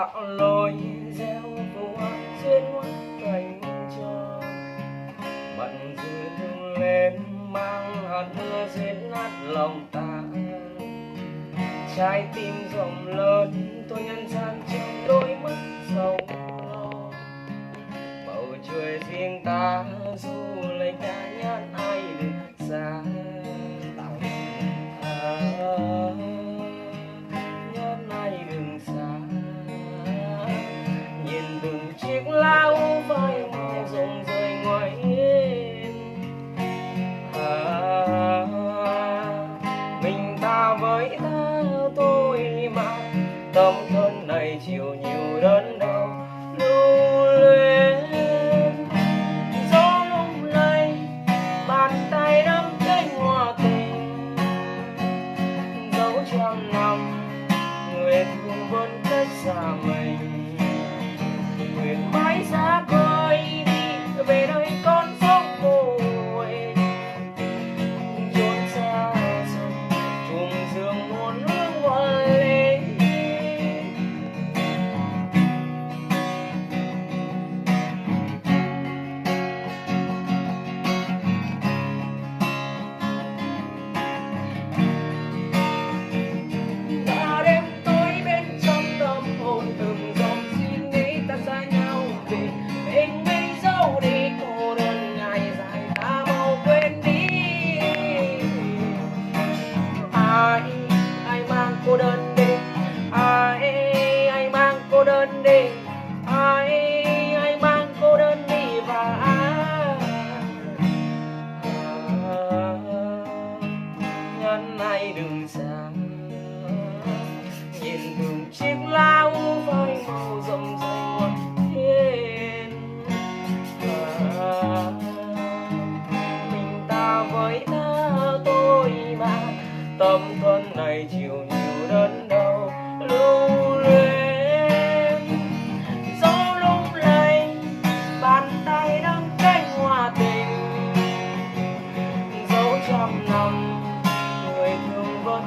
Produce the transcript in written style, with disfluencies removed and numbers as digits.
lạc lối gieo phố duyên hoa thành cho mặn dư hương lên mang hạt mưa duyên nát lòng ta. Trái tim rộng lớn tôi nhân gian trong đôi mắt sầu lo, bầu trời riêng ta du lấy cả nhát ai đừng xa. Nhát ai đừng xa, nhìn từng chiếc lá phai màu rụng rơi ngoài hiên. Mình ta với ta tôi mà tâm thân này chịu nhiều đớn đau lưu luyến. Gió lung lay bàn tay nắm cánh hoa tình, dấu trăm năm người thương vẫn cách xa mình. Nguyện mãi xa khơi đi về nơi con sông vội, chốn xa xăm trùng giường muôn hương hoa lê. Đã đêm tối bên trong tâm hồn từng dòng suy nghĩ ta xa nhau về mình mấy dấu đi cô đơn ngày dài ta mau quên đi. Ai mang cô đơn đi, ai mang cô đơn đi, ai mang cô đơn đi và nhân ai đừng xa, nhìn từng chiếc lá phai màu rộng rơi ngoài hiên. Mình ta với ta tôi mà tâm thân này chịu nhiều đớn đau lưu luyến. Gió lung lay bàn tay nắm cánh hoa tình, dấu trăm năm người thương vẫn